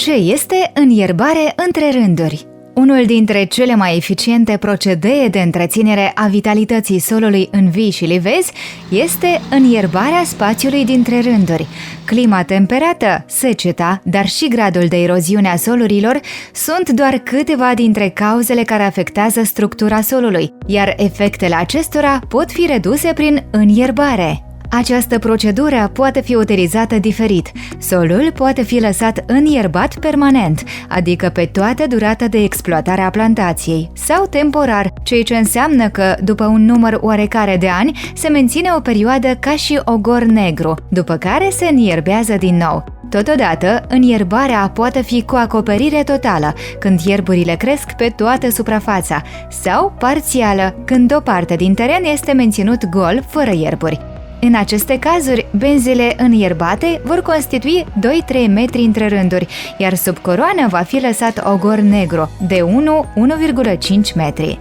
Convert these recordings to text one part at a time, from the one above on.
Ce este înierbare între rânduri? Unul dintre cele mai eficiente procedee de întreținere a vitalității solului în vii și livezi este înierbarea spațiului dintre rânduri. Clima temperată, seceta, dar și gradul de eroziune a solurilor sunt doar câteva dintre cauzele care afectează structura solului, iar efectele acestora pot fi reduse prin înierbare. Această procedură poate fi utilizată diferit. Solul poate fi lăsat înierbat permanent, adică pe toată durata de exploatare a plantației, sau temporar, ceea ce înseamnă că, după un număr oarecare de ani, se menține o perioadă ca și ogor negru, după care se înierbează din nou. Totodată, înierbarea poate fi cu acoperire totală, când ierburile cresc pe toată suprafața, sau parțială, când o parte din teren este menținut gol, fără ierburi. În aceste cazuri, benzile înierbate vor constitui 2-3 metri între rânduri, iar sub coroană va fi lăsat ogor negru de 1-1,5 metri.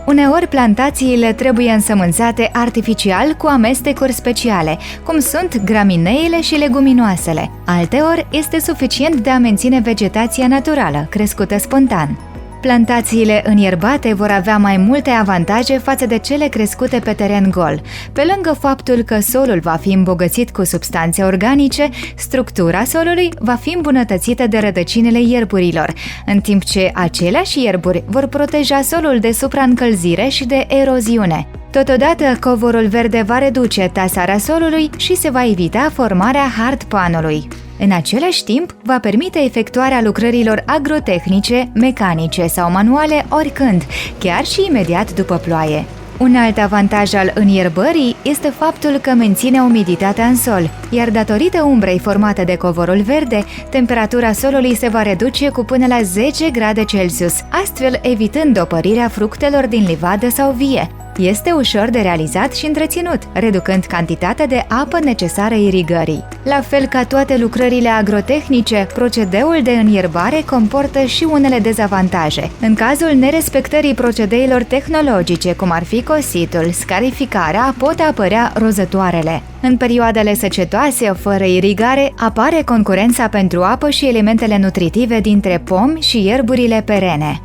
Uneori, plantațiile trebuie însămânțate artificial cu amestecuri speciale, cum sunt gramineile și leguminoasele. Alteori, este suficient de a menține vegetația naturală, crescută spontan. Plantațiile înierbate vor avea mai multe avantaje față de cele crescute pe teren gol. Pe lângă faptul că solul va fi îmbogățit cu substanțe organice, structura solului va fi îmbunătățită de rădăcinile ierburilor, în timp ce aceleași ierburi vor proteja solul de supraîncălzire și de eroziune. Totodată, covorul verde va reduce tasarea solului și se va evita formarea hardpanului. În același timp, va permite efectuarea lucrărilor agrotehnice, mecanice sau manuale oricând, chiar și imediat după ploaie. Un alt avantaj al înierbării este faptul că menține umiditatea în sol, iar datorită umbrei formate de covorul verde, temperatura solului se va reduce cu până la 10 grade Celsius, astfel evitând opărirea fructelor din livadă sau vie. Este ușor de realizat și întreținut, reducând cantitatea de apă necesară irigării. La fel ca toate lucrările agrotehnice, procedeul de înierbare comportă și unele dezavantaje. În cazul nerespectării procedeilor tehnologice, cum ar fi cositul, scarificarea, pot apărea rozătoarele. În perioadele secetoase, fără irigare, apare concurența pentru apă și elementele nutritive dintre pomi și ierburile perene.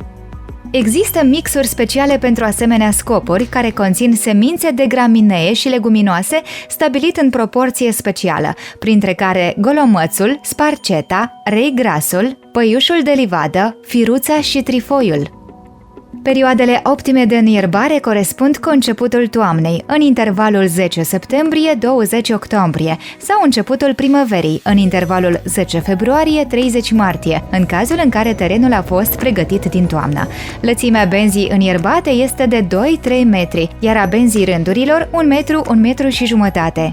Există mixuri speciale pentru asemenea scopuri care conțin semințe de graminee și leguminoase stabilit în proporție specială, printre care golomățul, sparceta, reigrasul, păiușul de livadă, firuța și trifoiul. Perioadele optime de înierbare corespund cu începutul toamnei, în intervalul 10 septembrie-20 octombrie, sau începutul primăverii, în intervalul 10 februarie-30 martie, în cazul în care terenul a fost pregătit din toamnă. Lățimea benzii înierbate este de 2-3 metri, iar a benzii rândurilor 1 metru-1 metru și jumătate.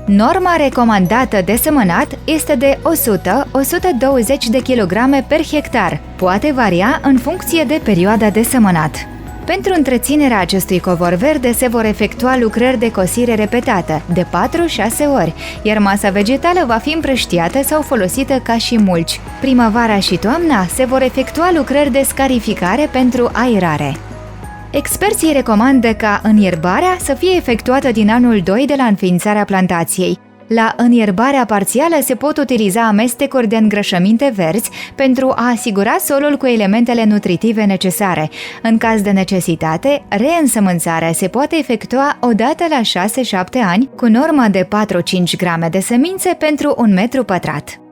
Norma recomandată de semănat este de 100-120 de kg per hectar. Poate varia în funcție de perioada de semănat. Pentru întreținerea acestui covor verde se vor efectua lucrări de cosire repetată, de 4-6 ori, iar masa vegetală va fi împrăștiată sau folosită ca și mulci. Primăvara și toamna se vor efectua lucrări de scarificare pentru aerare. Experții recomandă ca înierbarea să fie efectuată din anul 2 de la înființarea plantației. La înierbarea parțială se pot utiliza amestecuri de îngrășăminte verzi pentru a asigura solul cu elementele nutritive necesare. În caz de necesitate, reînsămânțarea se poate efectua odată la 6-7 ani, cu normă de 4-5 grame de semințe pentru 1 metru pătrat.